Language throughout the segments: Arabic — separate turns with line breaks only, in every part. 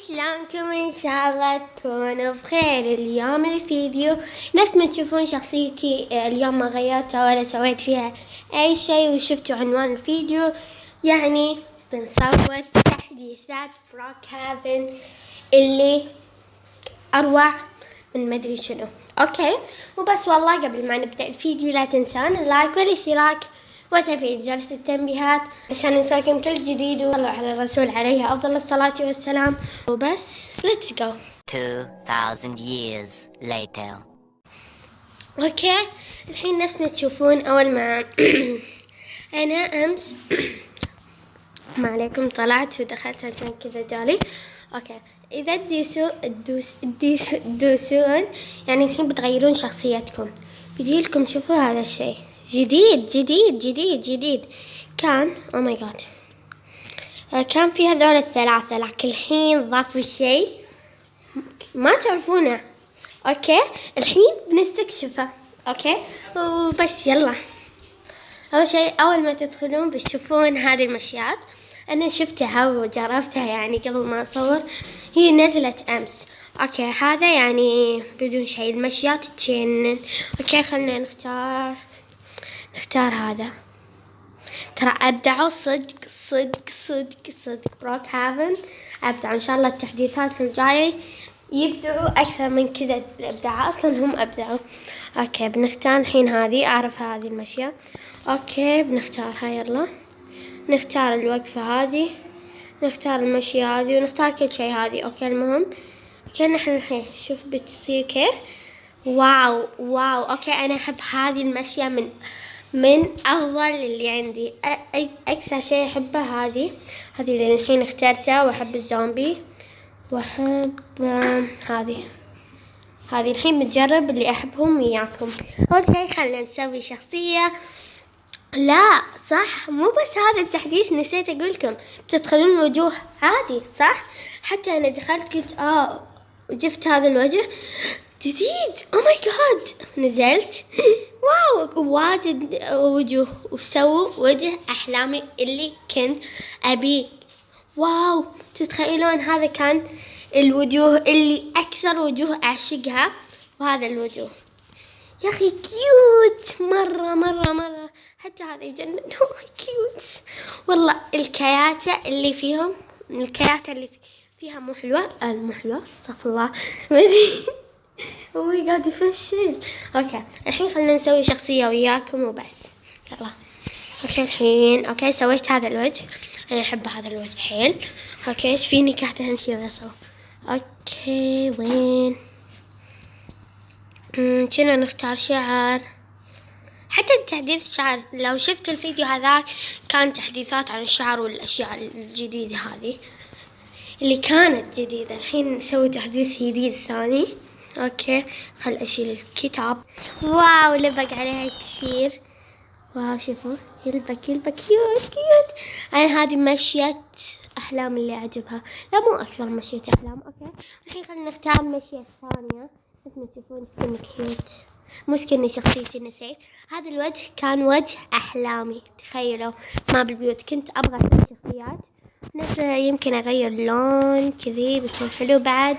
شلونكم؟ ان شاء الله تكونوا بخير. اليوم الفيديو نفس ما تشوفون شخصيتي اليوم ما غيرتها ولا سويت فيها اي شيء، وشفتوا عنوان الفيديو يعني بنصور تحديثات بروكهافن اللي اروع من مدري شنو. اوكي وبس والله، قبل ما نبدأ الفيديو لا تنسون اللايك والاشتراك وتفعيل جرس التنبيهات عشان يوصلكم كل جديد، وصلوا على الرسول عليه أفضل الصلاة والسلام. وبس let's go.
2000 years later.
اوكي الحين نفس ما تشوفون اول ما انا امس ما عليكم طلعت ودخلت عشان كذا جالي. اوكي اذا تدوسون يعني الحين بتغيرون شخصيتكم، بيجيلكم شوفوا هذا الشيء جديد جديد جديد جديد. كان او ماي جاد كان في هذول الثلاثة، لكن الحين ضافوا شيء ما تعرفونه. اوكي الحين بنستكشفه. اوكي وبس يلا. اول شيء اول ما تدخلون بتشوفون هذه المشيات، انا شفتها وجربتها يعني قبل ما اصور، هي نزلت امس. اوكي هذا يعني بدون شيء المشيات تشنن. اوكي خلينا نختار هذا. ترى ابدعوا صدق صدق صدق صدق بروكهافن ابدعوا. ان شاء الله التحديثات الجاية يبدعوا اكثر من كذا. الابداع اصلا هم ابدعوا. اوكي بنختار الحين هذه، اعرف هذه المشية. اوكي بنختارها، يلا نختار الوقفة هذه، نختار المشية هذه، ونختار كل شيء هذه. اوكي المهم كان نحن الحين شوف بتصير كيف. واو واو. اوكي انا احب هذه المشية من افضل اللي عندي. اكثر شيء احبه هذه اللي الحين اخترتها، واحب الزومبي، واحب هذه الحين بتجرب اللي احبهم وياكم. اول شيء خلينا نسوي شخصية. لا صح، مو بس هذا التحديث نسيت اقولكم، بتدخلون وجوه عادي صح. حتى انا دخلت قلت وجفت هذا الوجه جديد. او ماي جاد نزلت واو واجد وجوه، وسووا وجه احلامي اللي كنت ابيه. واو تتخيلون هذا كان الوجوه اللي اكثر وجوه اعشقها، وهذا الوجوه يا اخي كيوت مرة مرة مرة. حتى هذا يجنن كيوت والله. الكياتة اللي فيها مو حلوة، مو حلوة استغفر الله هو قاعد يفشل. اوكي الحين خلينا نسوي شخصية وياكم وبس يلا. اوكي الحين اوكي سويت هذا الوجه، انا احب هذا الوجه حيل. اوكي ايش فيني قاعدة امشي واسوي. اوكي وين كنا نختار شعر. حتى تحديث الشعر لو شفتوا الفيديو هذاك كان تحديثات عن الشعر والاشياء الجديدة هذه اللي كانت جديدة. الحين نسوي تحديث جديد ثاني. اوكي خل اشيل الكتاب. واو لبق عليها كثير. واو شوفوا يلبق كيوت. انا هذه مشية احلام اللي اعجبها، لا مو اكثر مشية احلام. اوكي الحين خلينا نختار المشية الثانية. مثل ما تشوفون سكن كيوت، مو سكن شخصيتي نسيت. هذا الوجه كان وجه احلامي، تخيلوا ما بالبيوت كنت ابغى اسوي شخصيات نفس، يمكن اغير لون كذي بيكون حلو بعد،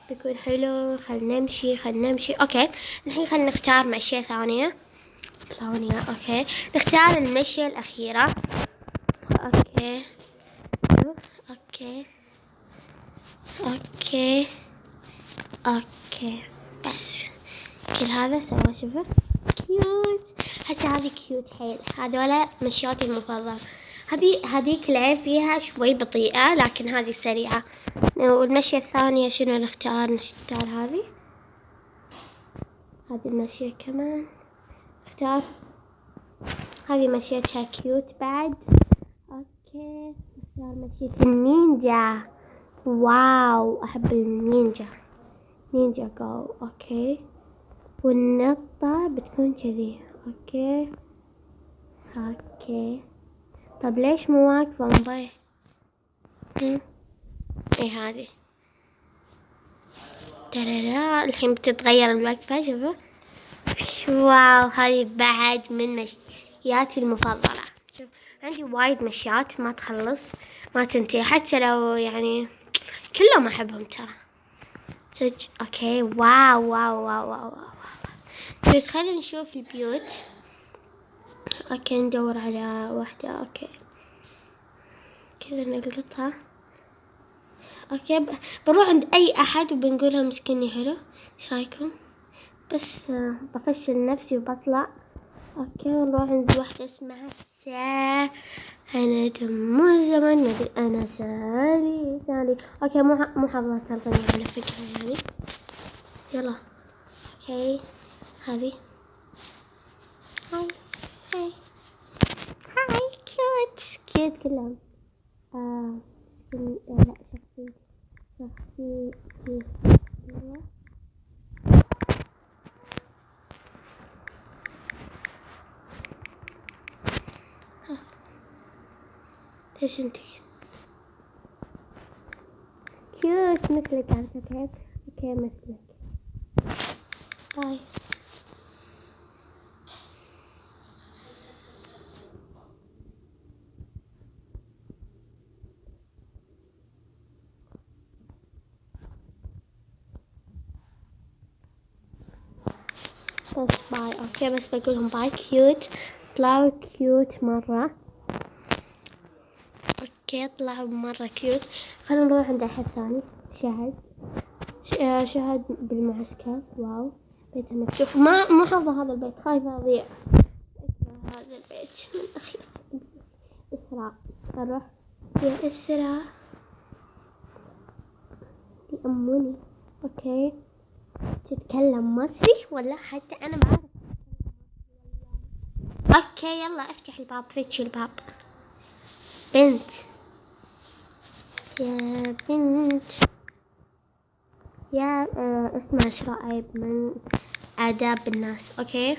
بيكون حلو. خلنا نمشي. اوكي الحين خلينا نختار مشية ثانية. اوكي نختار المشية الأخيرة. اوكي بس كل هذا سوا شوفوا كيوت. حتى هذه كيوت حيل. هذولا مشياتي المفضلة. هذيك العيب فيها شوي بطيئة، لكن هذه سريعة. والمشية الثانية شنو نختار هذه المشية كمان نختار. هذه مشيتها كيوت بعد. اوكي نختار مشية النينجا. واو احب النينجا جو. اوكي والنطة بتكون كذي. اوكي طب ليش مو واقفة مبين؟ ايه هذه ترى الحين بتتغير الوقفة شوفوا. واو هذه بعد من مشياتي المفضلة. شوف عندي وايد مشيات ما تخلص ما تنتهي، حتى لو يعني كلهم أحبهم ترى صدق. أوكي واو واو واو واو واو. بس خلينا نشوف البيوت. أوكي ندور على واحدة. أوكي كذا نلقطها. أوكي بروح عند أي أحد وبنقولها مسكني حلو. إيش رأيكم؟ بس بفشل نفسي وبطلع. أوكي نروح عند واحدة اسمها أنا دم الزمن مدري أنا سالي. أوكي مو حافظة الأغنية على فكرة يعني. يلا أوكي هذه. هاي هاي هاي كيوت كلهم. لا شخصيتي ايش انتي كيوت مثلك على فكرة. اوكي مثلك. باي. بس باي. اوكي بس بقولهم باي. كيوت طلعوا كيوت مرة. اوكي طلعوا مرة كيوت. خلينا نروح عند احد ثاني. شهد بالمعسكر. واو بيتها مفتوح. مو حافظة هذا البيت خايفة اضيع. هذا البيت من اخي اسراء. اروح يا اسراء يأموني. اوكي تتكلم مصري ولا حتى انا بعرف. اوكي يلا افتح الباب. فتش الباب. بنت يا بنت يا اسمها اسراء. عيب من آداب الناس. اوكي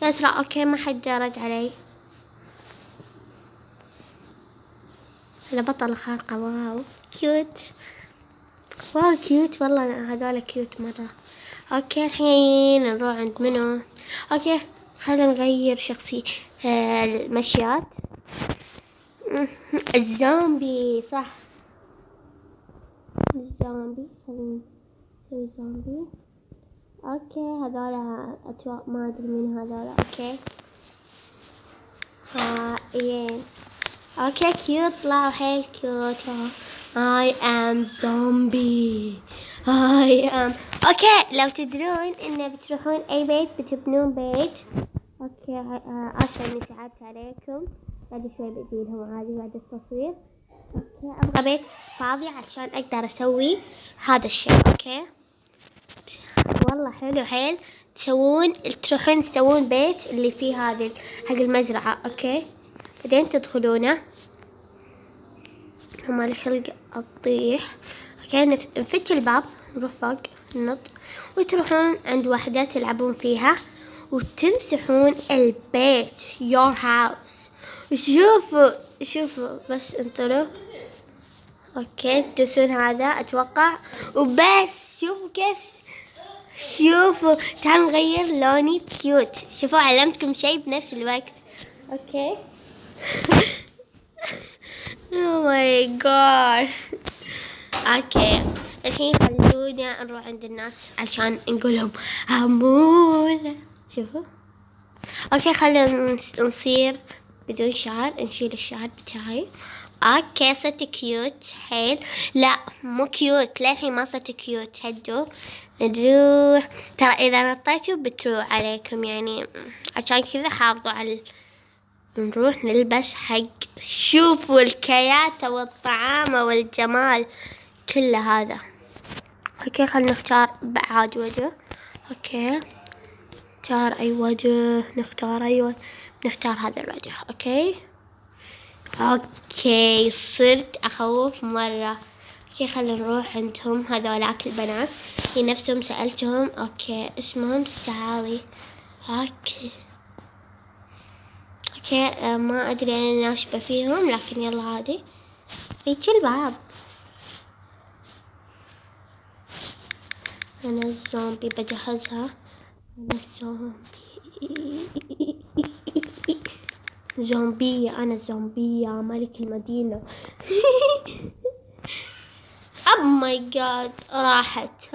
يا اسراء. اوكي ما حد رد علي. انا بطلة خارقة. واو كيوت. واو كيوت والله. هذول كيوت مرة. اوكي الحين نروح عند منو. اوكي خلينا نغير شخصية. المشيات. الزومبي صح. الزومبي خلينا نسوي زومبي. اوكي هذولا ما ادري مين هذولا. اوكي هايين. اوكي كيوت طلعوا حيل كيوت. I am zombie. اوكي لو تدرون ان بتروحون اي بيت بتبنون بيت. اوكي اسفة اني تعبت عليكم. بعد شوي بديلهم عادي بعد التصوير. اوكي ابغى بيت فاضي عشان اقدر اسوي هذا الشيء. اوكي والله حلو حيل. تروحون تسوون بيت اللي فيه هذه المزرعة. اوكي بعدين تدخلونه. هما الخلق تطيح. اوكي نفتح الباب. نروح فوق نط وتروحون عند واحدة تلعبون فيها وتمسحون البيت. your house. شوفوا بس انطروا. اوكي تدوسون هذا اتوقع وبس. شوفوا كيف. شوفوا تعالوا نغير لوني كيوت. شوفوا علمتكم شيء بنفس الوقت. اوكي oh my god. اوكي الحين خلونا نروح عند الناس عشان نقولهم امولا. شوفوا اوكي خلينا نصير بدون شعر. نشيل الشعر بتاعي. اوكي صرت كيوت حيل. لا مو كيوت للحين ما صرت كيوت. هدوا نروح. ترى اذا نطيتوا بتروح عليكم يعني عشان كذا حافظوا على نروح نلبس حق. شوفوا الكياتة والطعامة والجمال كل هذا. اوكي خلنا نختار بعاد وجه. اوكي نختار اي وجه. نختار هذا الوجه. اوكي صرت اخوف مرة. اوكي خلنا نروح عندهم هذولاك البنات. هي نفسهم سألتهم. اوكي اسمهم سالي. اوكي ما ادري انا ناشبة فيهم لكن يلا عادي. فيك الباب. انا الزومبي بجهزها. انا زومبية. انا زومبية ملك المدينة. Oh my god. راحت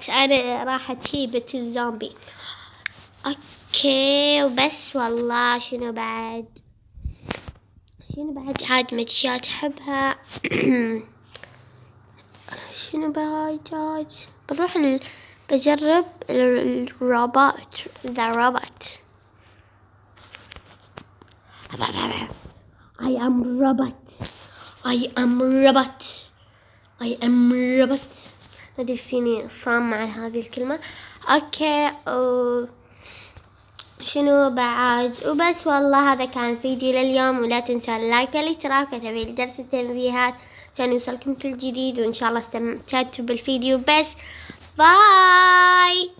أنا راحت هيبة الزومبي. أوكي وبس والله. شنو بعد عاد مشيات أحبها. شنو بعد بروح بجرب الروبوت. I am robot. ما أدري فيني صام مع هذه الكلمة. أوكي شنو بعد وبس والله. هذا كان فيديو لليوم، ولا تنسوا اللايك والاشتراك وتفعيل جرس التنبيهات عشان يوصلكم كل جديد، وإن شاء الله استمتعتوا بالفيديو. بس باي.